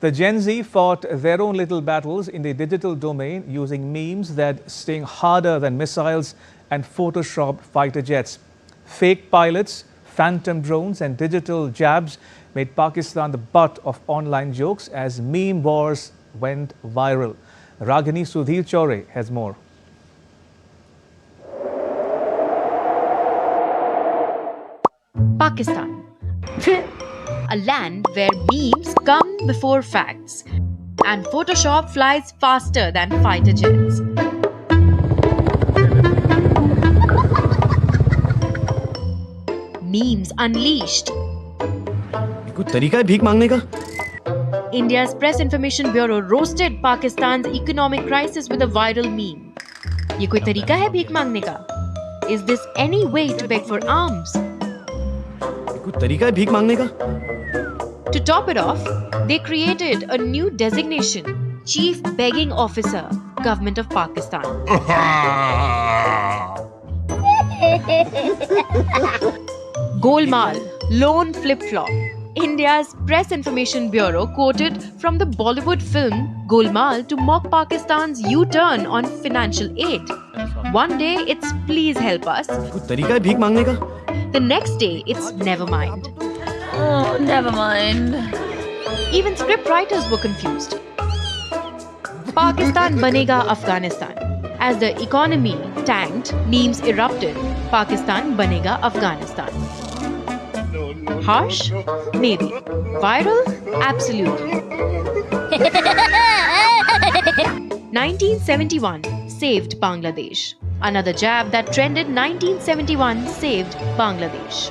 The Gen Z fought their own little battles in the digital domain using memes that sting harder than missiles and photoshopped fighter jets. Fake pilots, phantom drones and digital jabs made Pakistan the butt of online jokes as meme wars went viral. Ragini Sudhir Chaure has more. Pakistan, a land where memes come before facts and Photoshop flies faster than fighter jets. Memes unleashed. कोई तरीका है भीख मांगने का? India's Press Information Bureau roasted Pakistan's economic crisis with a viral meme. ये कोई तरीका है भीख मांगने का? Is this any way to beg for alms? कोई तरीका है भीख मांगने का? To top it off, they created a new designation, Chief Begging Officer, Government of Pakistan. Golmaal, lone flip-flop. India's Press Information Bureau quoted from the Bollywood film Golmaal to mock Pakistan's U-turn on financial aid. One day it's please help us. कोई तरीका है भीख मांगने का? The next day it's never mind. Oh, never mind. Even script writers were confused. Pakistan banega Afghanistan. As the economy tanked, memes erupted. Pakistan banega Afghanistan. Harsh? Maybe. Viral? Absolutely. 1971 saved Bangladesh. Another jab that trended 1971 saved Bangladesh.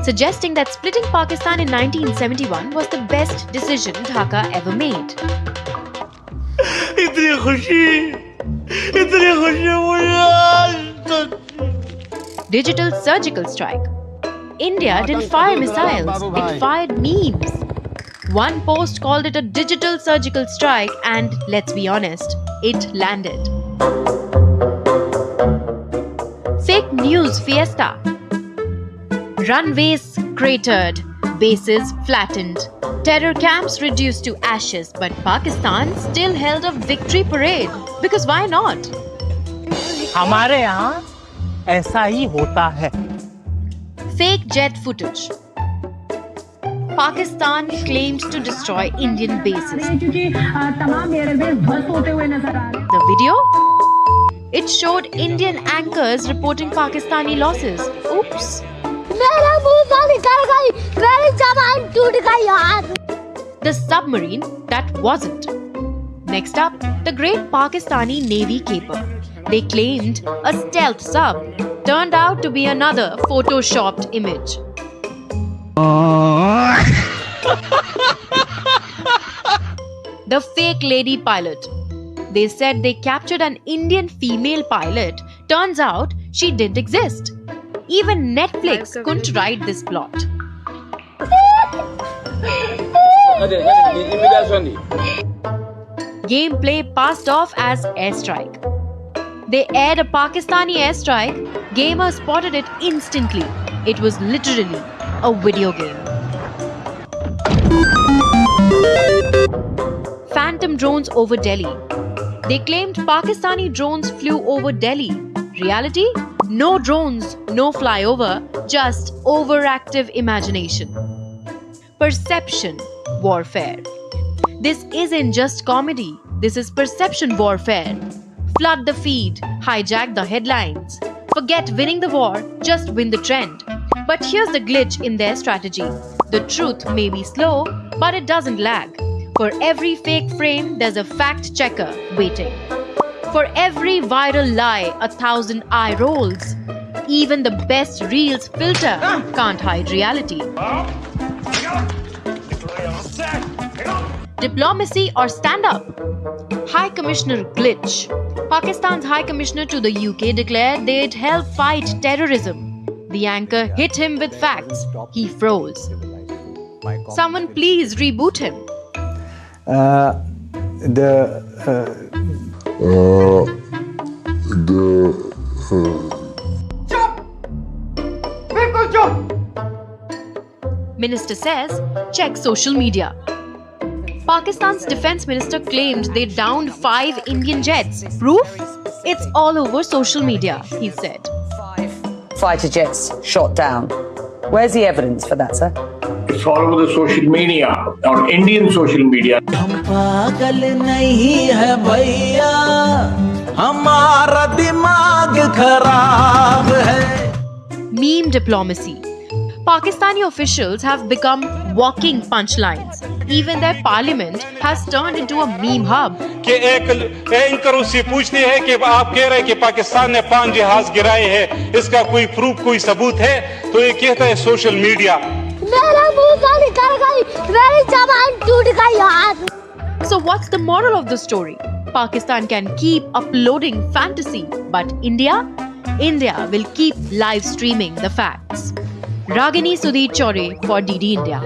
Suggesting that splitting Pakistan in 1971 was the best decision Dhaka ever made. Digital surgical strike. India didn't fire missiles, it fired memes. One post called it a digital surgical strike, and let's be honest, it landed. Fake news fiesta. Runways cratered, bases flattened, terror camps reduced to ashes, but Pakistan still held a victory parade. Because why not? हमारे यहाँ ऐसा ही होता है. Fake jet footage. Pakistan claimed to destroy Indian bases. The video? It showed Indian anchors reporting Pakistani losses. Oops. The submarine that wasn't. Next up, the great Pakistani Navy caper. They claimed a stealth sub. Turned out to be another photoshopped image. The fake lady pilot. They said they captured an Indian female pilot. Turns out she didn't exist. Even Netflix couldn't write this plot. Gameplay passed off as airstrike. They aired a Pakistani airstrike. Gamers spotted it instantly. It was literally a video game. Phantom drones over Delhi. They claimed Pakistani drones flew over Delhi. Reality? No drones, no flyover, just overactive imagination. Perception warfare. This isn't just comedy. This is perception warfare. Flood the feed, hijack the headlines. Forget winning the war, just win the trend. But here's the glitch in their strategy. The truth may be slow, but it doesn't lag. For every fake frame, there's a fact checker waiting. For every viral lie, 1,000 eye rolls. Even the best reels filter can't hide reality. Diplomacy or stand up? High Commissioner glitch. Pakistan's High Commissioner to the UK declared they'd help fight terrorism. The anchor hit him with facts. He froze. Someone please reboot him. Minister says, check social media. Pakistan's defense minister claimed they downed 5 Indian jets. Proof? It's all over social media, he said. 5 fighter jets shot down. Where's the evidence for that, sir? It's all over the social media, or Indian social media. हम पागल नहीं है भैया, हमारा दिमाग खराब है. Meme diplomacy. Pakistani officials have become walking punchlines. Even their parliament has turned into a meme hub. कि एक एंकर उससे पूछते हैं कि आप कह रहे हैं कि पाकिस्तान ने 5 जहाज गिराए हैं, इसका कोई प्रूफ, कोई सबूत है? तो ये कहता है सोशल मीडिया. मेरा मुंह का निकल गई, मेरी जबान टूट गई यार. So what's the moral of the story? Pakistan can keep uploading fantasy, but India will keep live streaming the facts. Ragini Sudhir Chore for DD India.